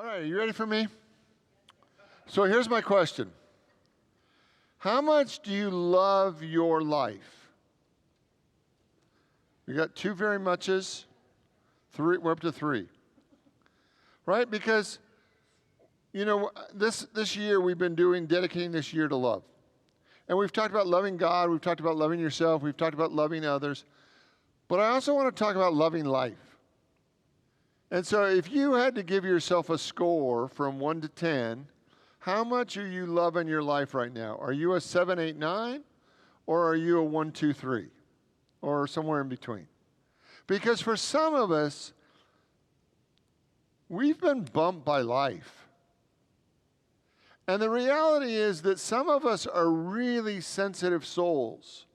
All right, are you ready for me? So here's my question. How much do you love your life? We got two very muches. We're up to three. Right? Because, this year we've been dedicating this year to love. And we've talked about loving God, we've talked about loving yourself, we've talked about loving others. But I also want to talk about loving life. And so if you had to give yourself a score from 1 to 10, how much are you loving your life right now? Are you a 7, 8, 9? Or are you a 1, 2, 3? Or somewhere in between? Because for some of us, we've been bumped by life. And the reality is that some of us are really sensitive souls.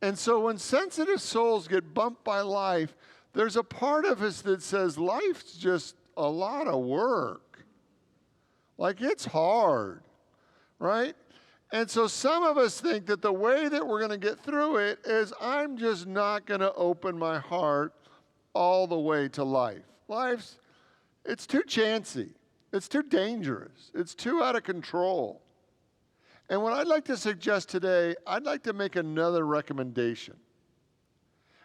And so when sensitive souls get bumped by life, there's a part of us that says life's just a lot of work. Like it's hard, right? And so some of us think that the way that we're going to get through it is I'm just not going to open my heart all the way to life. It's too chancy. It's too dangerous. It's too out of control. And what I'd like to suggest today, I'd like to make another recommendation.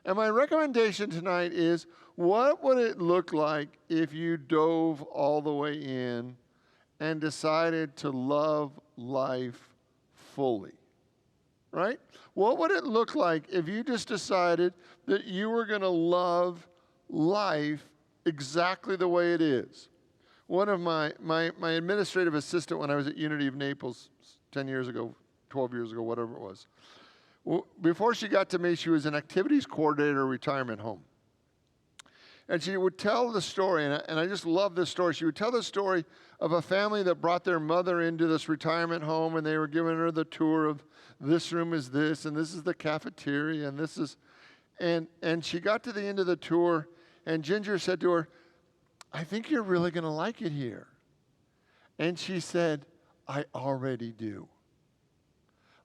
And my recommendation tonight is, what would it look like if you dove all the way in and decided to love life fully? Right? What would it look like if you just decided that you were going to love life exactly the way it is? One of my administrative assistant when I was at Unity of Naples 10 years ago, 12 years ago, whatever it was, before she got to me, she was an activities coordinator at a retirement home. And she would tell the story, and I just love this story. She would tell the story of a family that brought their mother into this retirement home, and they were giving her the tour of this room is this, and this is the cafeteria, and this is, and she got to the end of the tour, and Ginger said to her, "I think you're really going to like it here." And she said, "I already do."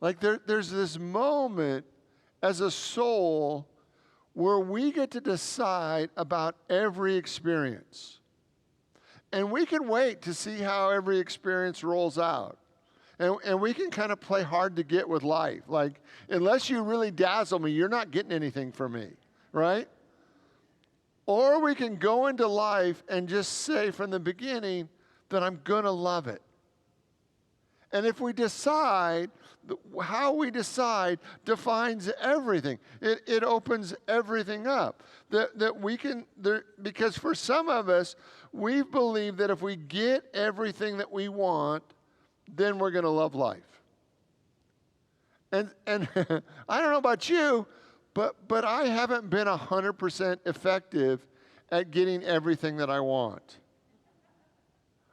Like there's this moment as a soul where we get to decide about every experience. And we can wait to see how every experience rolls out. And we can kind of play hard to get with life. Like, unless you really dazzle me, you're not getting anything from me, right? Or we can go into life and just say from the beginning that I'm going to love it. And if we decide, how we decide defines everything. It opens everything up. That we can, because for some of us, we believe that if we get everything that we want, then we're going to love life. And I don't know about you, but I haven't been 100% effective at getting everything that I want.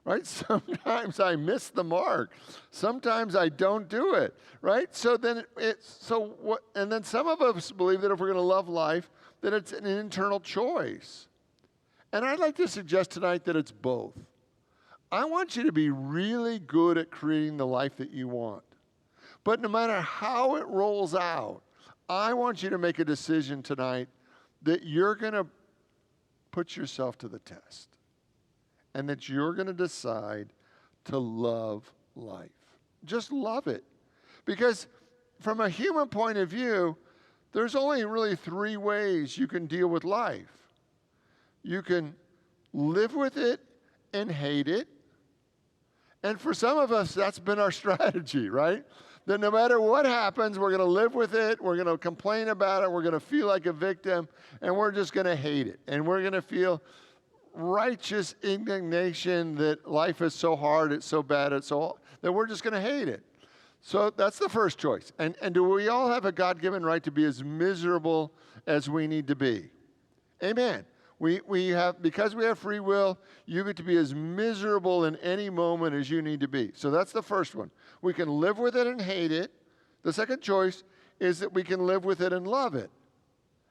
Right? Sometimes I miss the mark. Sometimes I don't do it. Right? And then some of us believe that if we're going to love life, that it's an internal choice. And I'd like to suggest tonight that it's both. I want you to be really good at creating the life that you want. But no matter how it rolls out, I want you to make a decision tonight that you're going to put yourself to the test. And that you're going to decide to love life. Just love it. Because from a human point of view, there's only really three ways you can deal with life. You can live with it and hate it. And for some of us, that's been our strategy, right? That no matter what happens, we're going to live with it, we're going to complain about it, we're going to feel like a victim, and we're just going to hate it. And we're going to feel righteous indignation that life is so hard, it's so bad, that we're just going to hate it. So that's the first choice. And do we all have a God-given right to be as miserable as we need to be? Amen. We have, because we have free will, you get to be as miserable in any moment as you need to be. So that's the first one. We can live with it and hate it. The second choice is that we can live with it and love it.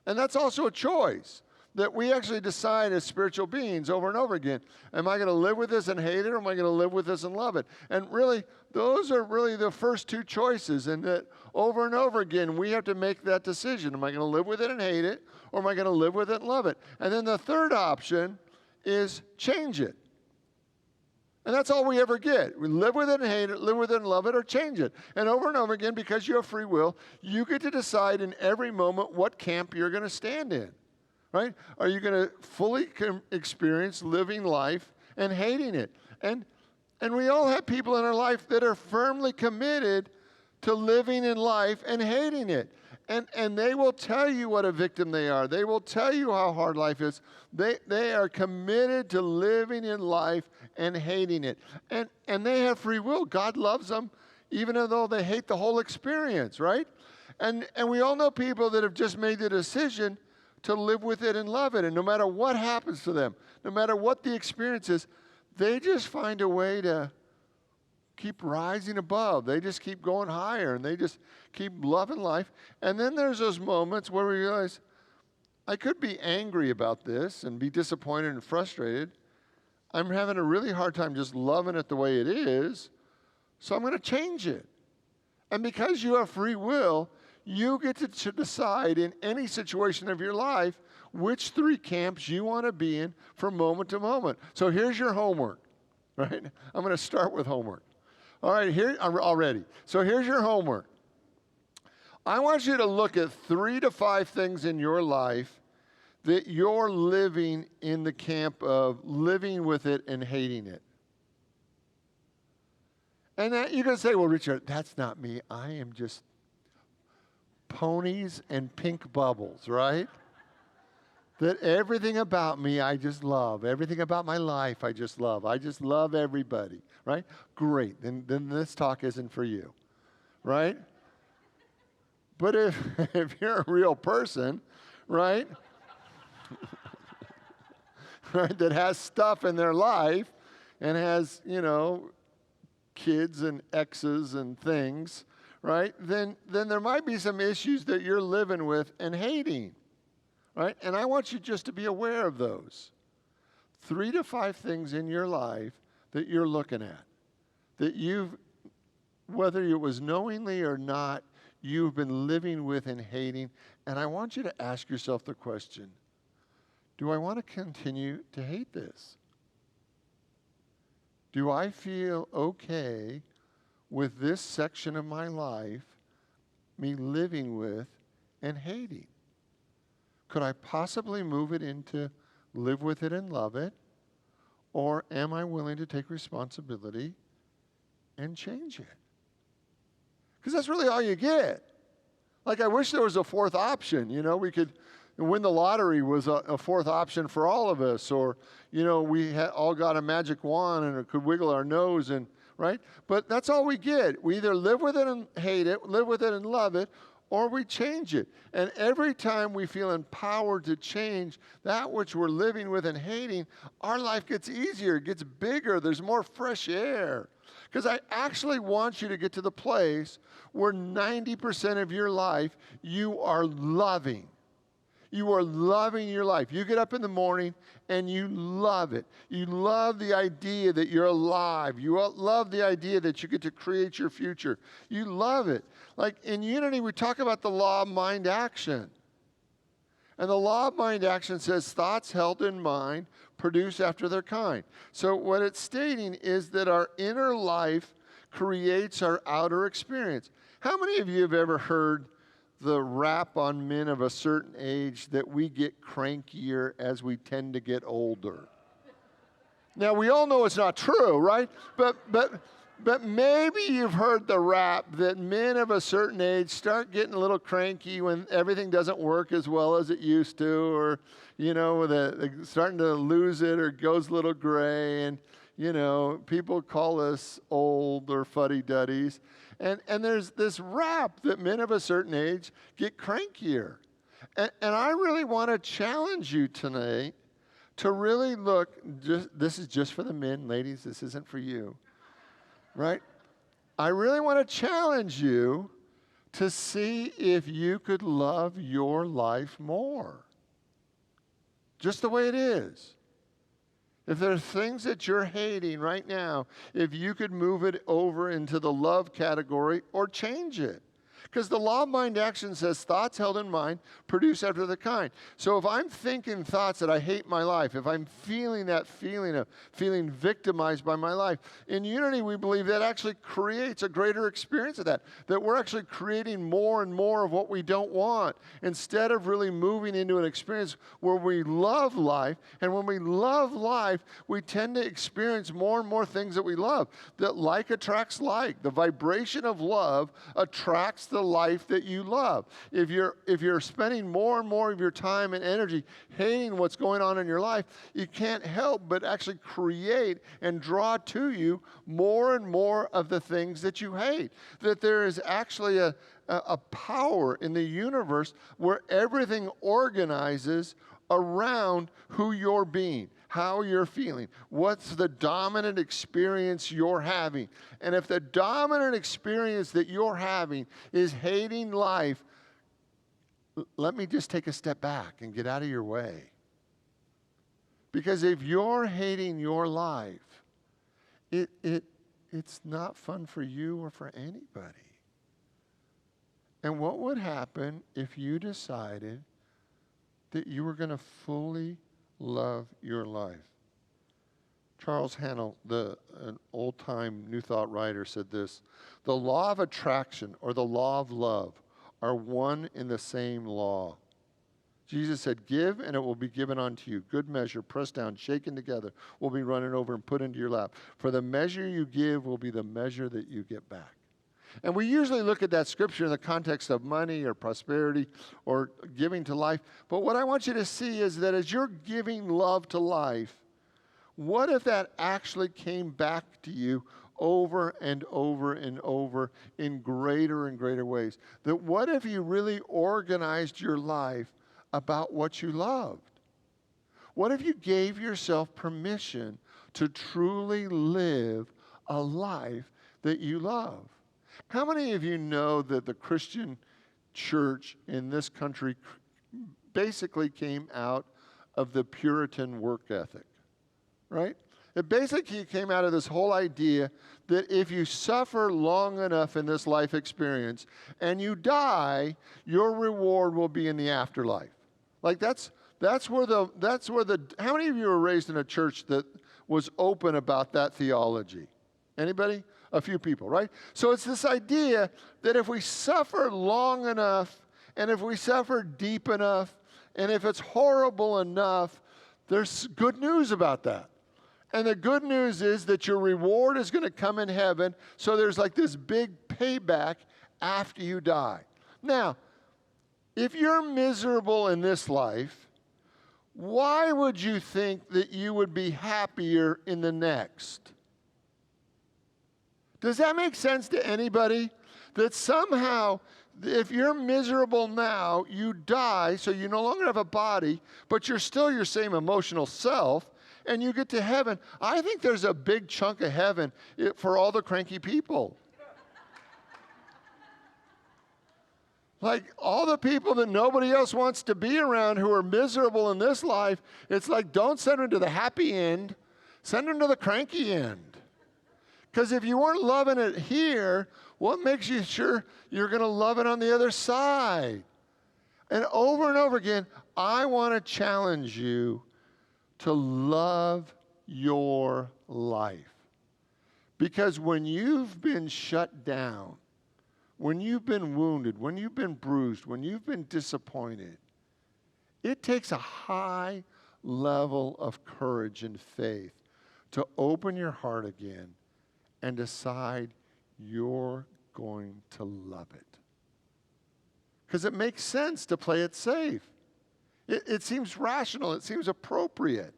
And that's also a choice that we actually decide as spiritual beings over and over again. Am I going to live with this and hate it, or am I going to live with this and love it? And really, those are really the first two choices, and that over and over again, we have to make that decision. Am I going to live with it and hate it, or am I going to live with it and love it? And then the third option is change it. And that's all we ever get. We live with it and hate it, live with it and love it, or change it. And over again, because you have free will, you get to decide in every moment what camp you're going to stand in, right? Are you going to fully experience living life and hating it? And we all have people in our life that are firmly committed to living in life and hating it. And they will tell you what a victim they are. They will tell you how hard life is. They are committed to living in life and hating it. And they have free will. God loves them, even though they hate the whole experience, right? And we all know people that have just made the decision to live with it and love it. And no matter what happens to them, no matter what the experience is, they just find a way to keep rising above. They just keep going higher, and they just keep loving life. And then there's those moments where we realize, I could be angry about this and be disappointed and frustrated. I'm having a really hard time just loving it the way it is, so I'm going to change it. And because you have free will, you get to decide in any situation of your life which three camps you want to be in from moment to moment. So here's your homework, right? I'm going to start with homework. All right, here already. So here's your homework. I want you to look at 3 to 5 things in your life that you're living in the camp of living with it and hating it. And you're going to say, well, Richard, that's not me. I am just ponies and pink bubbles, right? That everything about me I just love. Everything about my life I just love. I just love everybody, right? Great. Then this talk isn't for you, right? But if you're a real person, right, right, that has stuff in their life and has, kids and exes and things, right, then there might be some issues that you're living with and hating. Right? And I want you just to be aware of those. 3 to 5 things in your life that you're looking at. That whether it was knowingly or not, you've been living with and hating. And I want you to ask yourself the question, do I want to continue to hate this? Do I feel okay with this section of my life, me living with and hating? Could I possibly move it into live with it and love it? Or am I willing to take responsibility and change it? Because that's really all you get. Like, I wish there was a fourth option. We could win the lottery was a fourth option for all of us. Or, we all got a magic wand and could wiggle our nose, and right? But that's all we get. We either live with it and hate it, live with it and love it, or we change it. And every time we feel empowered to change that which we're living with and hating, our life gets easier, it gets bigger, there's more fresh air. Because I actually want you to get to the place where 90% of your life you are loving. You are loving your life. You get up in the morning and you love it. You love the idea that you're alive. You love the idea that you get to create your future. You love it. Like in Unity, we talk about the law of mind action. And the law of mind action says thoughts held in mind produce after their kind. So what it's stating is that our inner life creates our outer experience. How many of you have ever heard the rap on men of a certain age that we get crankier as we tend to get older? Now, we all know it's not true, right? But maybe you've heard the rap that men of a certain age start getting a little cranky when everything doesn't work as well as it used to, or, they're starting to lose it or goes a little gray, and, people call us old or fuddy-duddies. And there's this rap that men of a certain age get crankier. And I really want to challenge you tonight to really look, this is just for the men, ladies, this isn't for you, right? I really want to challenge you to see if you could love your life more. Just the way it is. If there are things that you're hating right now, if you could move it over into the love category or change it. Because the law of mind action says thoughts held in mind produce after the kind. So if I'm thinking thoughts that I hate my life, if I'm feeling that feeling of feeling victimized by my life, in Unity we believe that actually creates a greater experience of that we're actually creating more and more of what we don't want instead of really moving into an experience where we love life. And when we love life, we tend to experience more and more things that we love. That like attracts like. The vibration of love attracts the life that you love. If you're spending more and more of your time and energy hating what's going on in your life, you can't help but actually create and draw to you more and more of the things that you hate. That there is actually a power in the universe where everything organizes around who you're being, how you're feeling, what's the dominant experience you're having. And if the dominant experience that you're having is hating life, let me just take a step back and get out of your way. Because if you're hating your life, it's not fun for you or for anybody. And what would happen if you decided that you were going to fully love your life? Charles Hannell, an old-time New Thought writer, said this: the law of attraction or the law of love are one in the same law. Jesus said, give and it will be given unto you. Good measure, pressed down, shaken together, will be running over and put into your lap. For the measure you give will be the measure that you get back. And we usually look at that scripture in the context of money or prosperity or giving to life. But what I want you to see is that as you're giving love to life, what if that actually came back to you over and over and over in greater and greater ways? That what if you really organized your life about what you loved? What if you gave yourself permission to truly live a life that you love? How many of you know that the Christian church in this country basically came out of the Puritan work ethic, right? It basically came out of this whole idea that if you suffer long enough in this life experience and you die, your reward will be in the afterlife. Like that's where the how many of you were raised in a church that was open about that theology? Anybody? A few people, right? So it's this idea that if we suffer long enough and if we suffer deep enough and if it's horrible enough, there's good news about that. And the good news is that your reward is going to come in heaven, so there's like this big payback after you die. Now, if you're miserable in this life, why would you think that you would be happier in the next? Does that make sense to anybody? That somehow, if you're miserable now, you die, so you no longer have a body, but you're still your same emotional self, and you get to heaven. I think there's a big chunk of heaven for all the cranky people. Like all the people that nobody else wants to be around who are miserable in this life, it's like, don't send them to the happy end, send them to the cranky end. Because if you weren't loving it here, what makes you sure you're going to love it on the other side? And over again, I want to challenge you to love your life. Because when you've been shut down, when you've been wounded, when you've been bruised, when you've been disappointed, it takes a high level of courage and faith to open your heart again and decide you're going to love it. Because it makes sense to play it safe. It seems rational. It seems appropriate.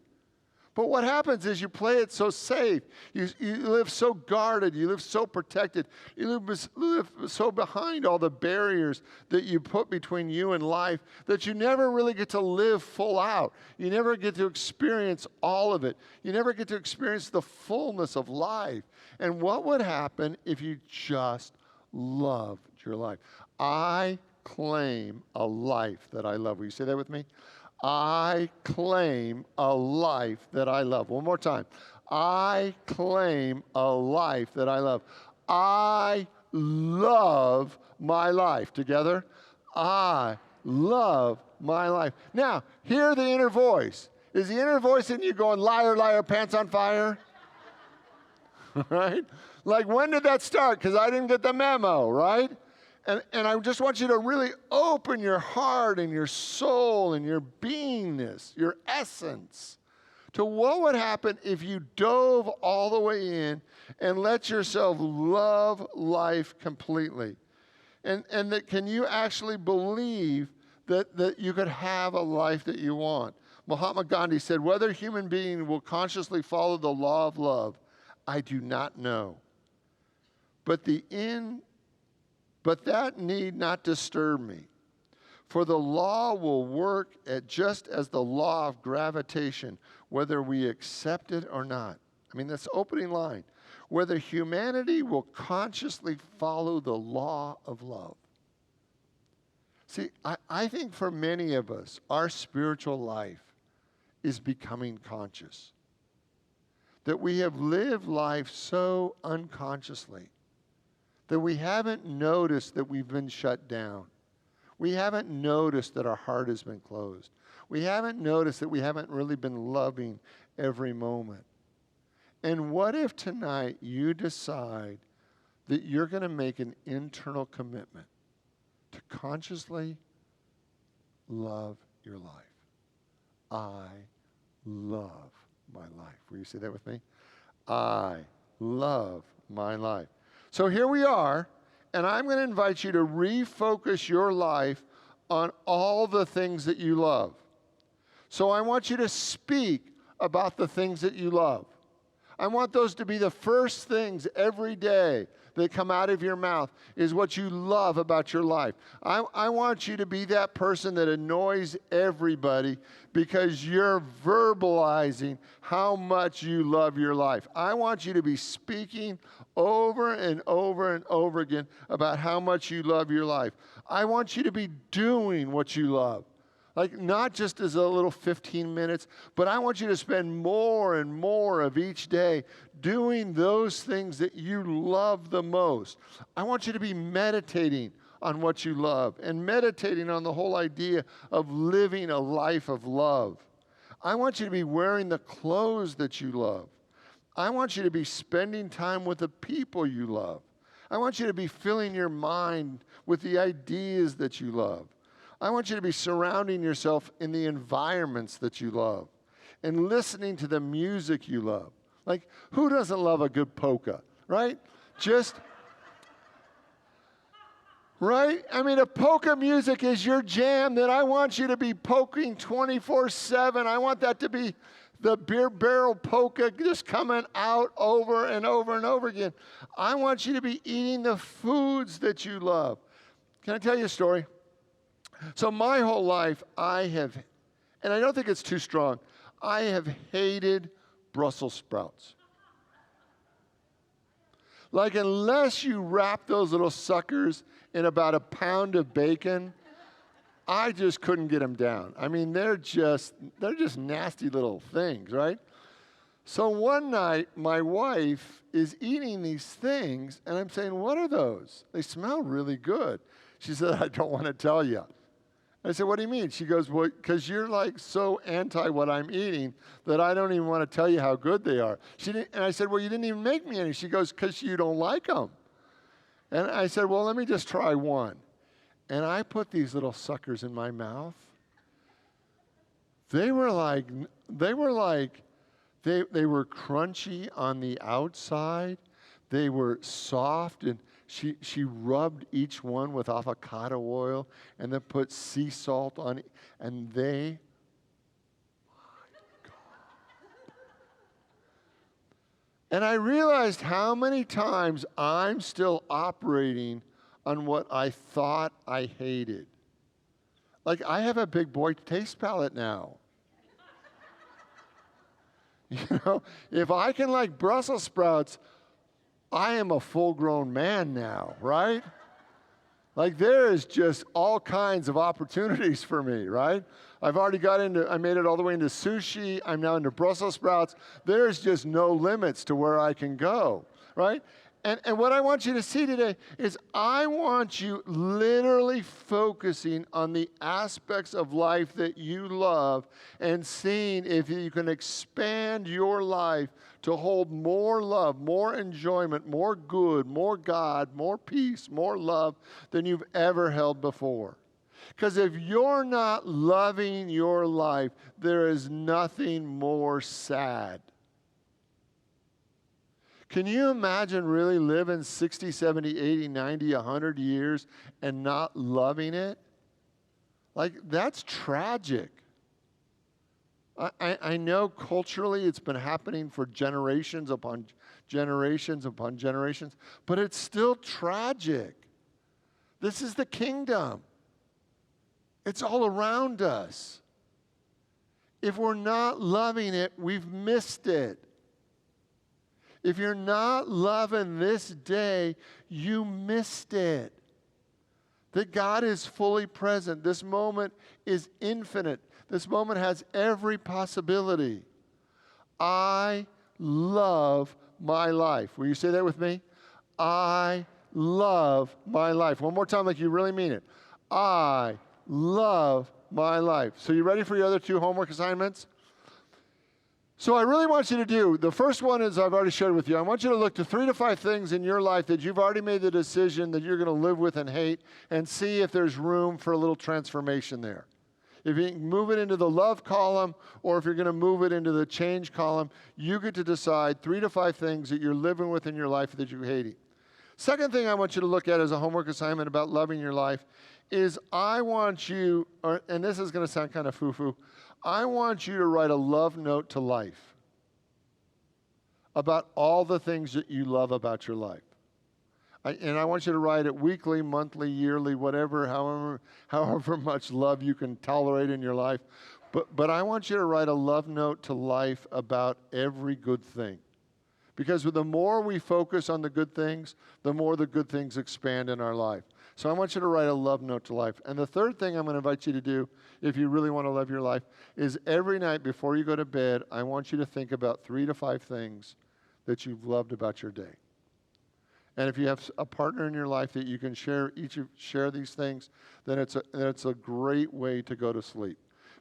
But what happens is you play it so safe. You live so guarded. You live so protected. You live so behind all the barriers that you put between you and life that you never really get to live full out. You never get to experience all of it. You never get to experience the fullness of life. And what would happen if you just loved your life? I claim a life that I love. Will you say that with me? I claim a life that I love. One more time. I claim a life that I love. I love my life. Together? I love my life. Now, hear the inner voice. Is the inner voice in you going, liar, liar, pants on fire? Right? Like, when did that start? Because I didn't get the memo, right? And I just want you to really open your heart and your soul and your beingness, your essence, to what would happen if you dove all the way in and let yourself love life completely. And that can you actually believe that you could have a life that you want? Mahatma Gandhi said, whether human being will consciously follow the law of love, I do not know. But that need not disturb me. For the law will work just as the law of gravitation, whether we accept it or not. I mean, that's the opening line. Whether humanity will consciously follow the law of love. See, I think for many of us, our spiritual life is becoming conscious. That we have lived life so unconsciously that we haven't noticed that we've been shut down. We haven't noticed that our heart has been closed. We haven't noticed that we haven't really been loving every moment. And what if tonight you decide that you're going to make an internal commitment to consciously love your life? I love my life. Will you say that with me? I love my life. So here we are, and I'm going to invite you to refocus your life on all the things that you love. So I want you to speak about the things that you love. I want those to be the first things every day that come out of your mouth is what you love about your life. I want you to be that person that annoys everybody because you're verbalizing how much you love your life. I want you to be speaking over and over and over again about how much you love your life. I want you to be doing what you love. Like, not just as a little 15 minutes, but I want you to spend more and more of each day doing those things that you love the most. I want you to be meditating on what you love and meditating on the whole idea of living a life of love. I want you to be wearing the clothes that you love. I want you to be spending time with the people you love. I want you to be filling your mind with the ideas that you love. I want you to be surrounding yourself in the environments that you love and listening to the music you love. Like, who doesn't love a good polka, right? Right? I mean, if polka music is your jam, then I want you to be poking 24/7. I want that to be the beer barrel polka just coming out over and over and over again. I want you to be eating the foods that you love. Can I tell you a story? So my whole life, and I don't think it's too strong, I have hated Brussels sprouts. Like, unless you wrap those little suckers in about a pound of bacon, I just couldn't get them down. I mean, they're just nasty little things, right? So one night, my wife is eating these things, and I'm saying, what are those? They smell really good. She said, I don't want to tell you. I said, what do you mean? She goes, well, because you're like so anti what I'm eating that I don't even want to tell you how good they are. And I said, well, you didn't even make me any. She goes, because you don't like them. And I said, well, let me just try one. And I put these little suckers in my mouth. They were crunchy on the outside. They were soft, and she rubbed each one with avocado oil and then put sea salt on it. And my God. And I realized how many times I'm still operating on what I thought I hated. Like, I have a big boy taste palate now. You know, if I can like Brussels sprouts, I am a full-grown man now, right? Like, there is just all kinds of opportunities for me, right? I made it all the way into sushi. I'm now into Brussels sprouts. There's just no limits to where I can go, right? And what I want you to see today is I want you literally focusing on the aspects of life that you love and seeing if you can expand your life to hold more love, more enjoyment, more good, more God, more peace, more love than you've ever held before. Because if you're not loving your life, there is nothing more sad. Can you imagine really living 60, 70, 80, 90, 100 years and not loving it? Like, that's tragic. I know culturally it's been happening for generations upon generations upon generations, but it's still tragic. This is the kingdom. It's all around us. If we're not loving it, we've missed it. If you're not loving this day, you missed it. That God is fully present. This moment is infinite. This moment has every possibility. I love my life. Will you say that with me? I love my life. One more time like you really mean it. I love my life. So you ready for your other two homework assignments? So I really want you to do, the first one is I've already shared with you. I want you to look to 3 to 5 things in your life that you've already made the decision that you're going to live with and hate, and see if there's room for a little transformation there. If you can move it into the love column, or if you're going to move it into the change column, you get to decide 3 to 5 things that you're living with in your life that you're hating. Second thing I want you to look at as a homework assignment about loving your life is I want you, and this is going to sound kind of foo-foo, I want you to write a love note to life about all the things that you love about your life. And I want you to write it weekly, monthly, yearly, whatever, however much love you can tolerate in your life. But I want you to write a love note to life about every good thing. Because the more we focus on the good things, the more the good things expand in our life. So I want you to write a love note to life. And the third thing I'm going to invite you to do, if you really want to love your life, is every night before you go to bed, I want you to think about 3 to 5 things that you've loved about your day. And if you have a partner in your life that you can share these things, then it's a great way to go to sleep.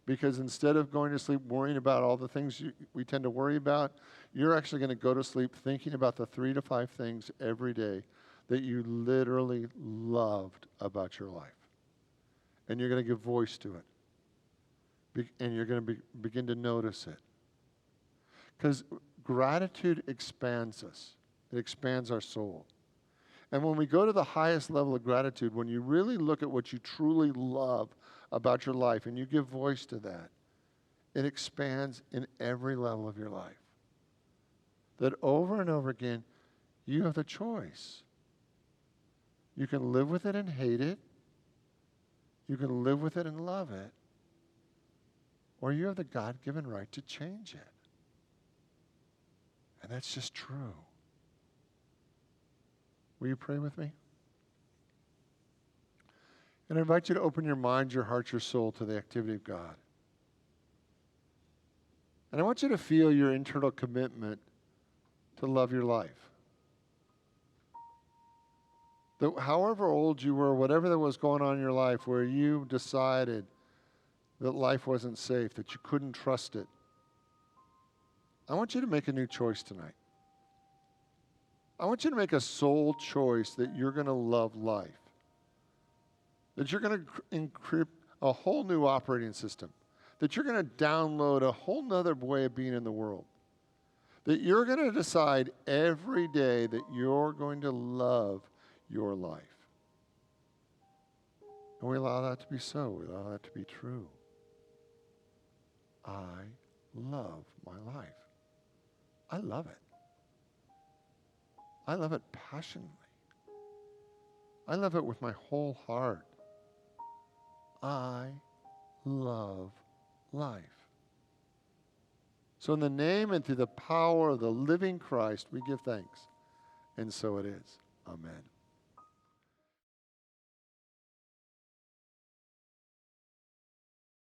Because instead of going to sleep worrying about all the things we tend to worry about, you're actually going to go to sleep thinking about the 3 to 5 things every day that you literally loved about your life. And you're going to give voice to it. And you're going to begin to notice it. Because gratitude expands us. It expands our soul. And when we go to the highest level of gratitude, when you really look at what you truly love about your life and you give voice to that, it expands in every level of your life. That over and over again, you have the choice. You can live with it and hate it. You can live with it and love it. Or you have the God-given right to change it. And that's just true. Will you pray with me? And I invite you to open your mind, your heart, your soul to the activity of God. And I want you to feel your internal commitment to love your life. That however old you were, whatever that was going on in your life where you decided that life wasn't safe, that you couldn't trust it, I want you to make a new choice tonight. I want you to make a soul choice that you're going to love life. That you're going to encrypt a whole new operating system. That you're going to download a whole nother way of being in the world. That you're going to decide every day that you're going to love your life. And we allow that to be so. We allow that to be true. I love my life. I love it. I love it passionately. I love it with my whole heart. I love life. So in the name and through the power of the living Christ, we give thanks. And so it is. Amen.